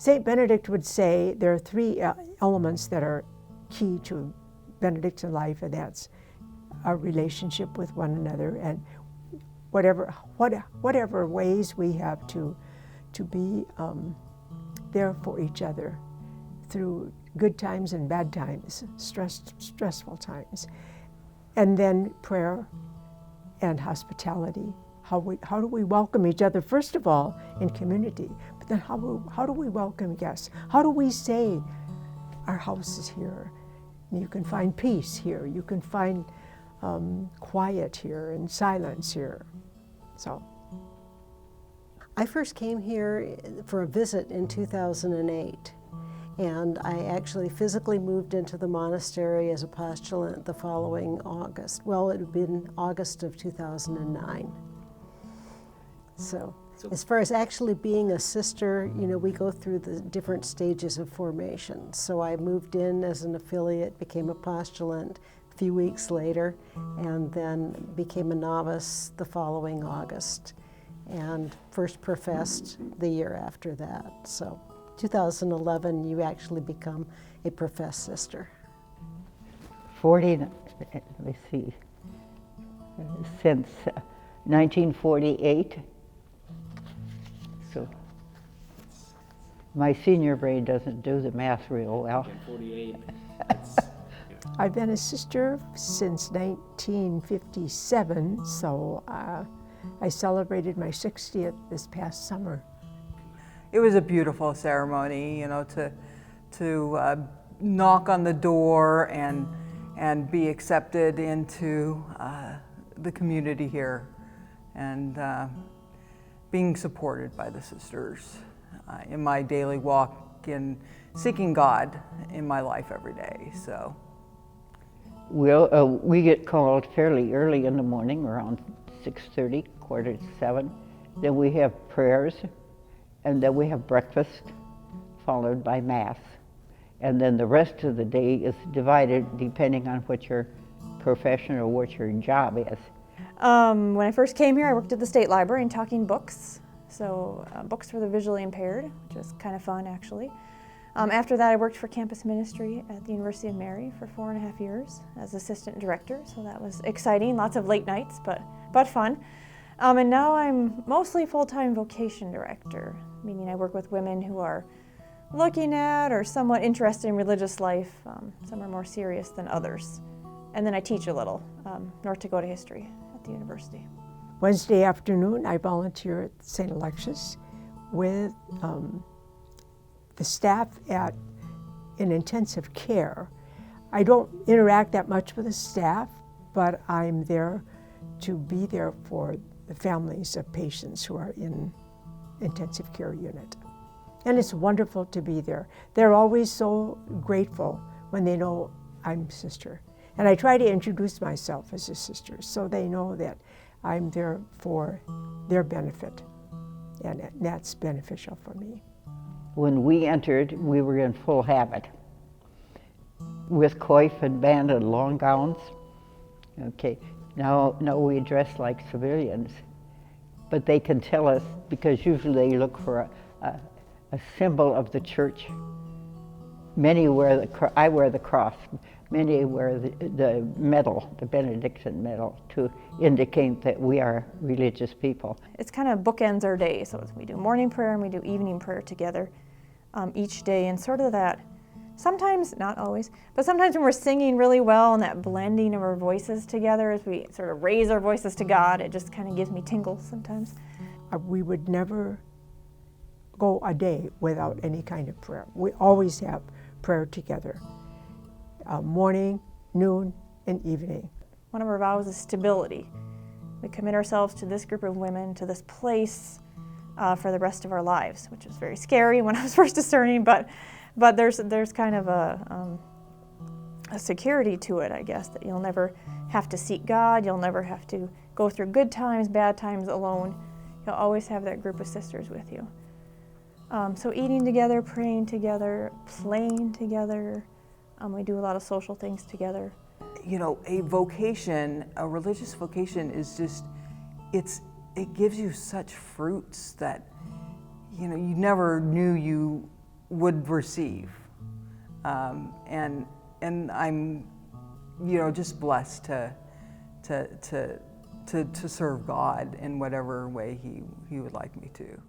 St. Benedict would say there are three elements that are key to Benedictine life, and that's our relationship with one another, and whatever ways we have to be there for each other through good times and bad times, stressful times. And then prayer and hospitality. How do we welcome each other, first of all, in community, but then how do we welcome guests? How do we say, our house is here, you can find peace here, you can find quiet here and silence here. So, I first came here for a visit in 2008, and I actually physically moved into the monastery as a postulant the following August. Well, it had been August of 2009. So as far as actually being a sister, we go through the different stages of formation. So I moved in as an affiliate, became a postulant a few weeks later, and then became a novice the following August, and first professed the year after that. So 2011, you actually become a professed sister. 40, let me see, since 1948. So my senior brain doesn't do the math real well. 48. I've been a sister since 1957, so I celebrated my 60th this past summer. It was a beautiful ceremony, to knock on the door and be accepted into the community here, and being supported by the sisters in my daily walk in seeking God in my life every day. So. Well, we get called fairly early in the morning, around 6:30, 6:45. Then we have prayers, and then we have breakfast, followed by Mass. And then the rest of the day is divided depending on what your profession or what your job is. When I first came here, I worked at the State Library and talking books. So books for the visually impaired, which was kind of fun, actually. After that, I worked for campus ministry at the University of Mary for 4.5 years as assistant director. So that was exciting, lots of late nights, but fun. And now I'm mostly full-time vocation director, meaning I work with women who are looking at or somewhat interested in religious life. Some are more serious than others. And then I teach a little, North Dakota history at the university. Wednesday afternoon, I volunteer at St. Alexius with the staff in intensive care. I don't interact that much with the staff, but I'm there to be there for the families of patients who are in intensive care unit. And it's wonderful to be there. They're always so grateful when they know I'm a sister. And I try to introduce myself as a sister so they know that I'm there for their benefit, and that's beneficial for me. When we entered, we were in full habit with coif and band and long gowns. Okay, now we dress like civilians, but they can tell us, because usually they look for a symbol of the church. Many wear I wear the cross. Many wear the medal, the Benedictine medal, to indicate that we are religious people. It's kind of bookends our day. So we do morning prayer and we do evening prayer together each day, and sort of that, sometimes, not always, but sometimes when we're singing really well and that blending of our voices together as we sort of raise our voices to God, it just kind of gives me tingles sometimes. We would never go a day without any kind of prayer. We always have prayer together. Morning, noon, and evening. One of our vows is stability. We commit ourselves to this group of women, to this place for the rest of our lives, which was very scary when I was first discerning, but there's kind of a security to it, I guess, that you'll never have to seek God, you'll never have to go through good times, bad times alone. You'll always have that group of sisters with you. So eating together, praying together, playing together. We do a lot of social things together. A vocation, a religious vocation is just, it gives you such fruits that, you never knew you would receive. And I'm, just blessed to serve God in whatever way He would like me to.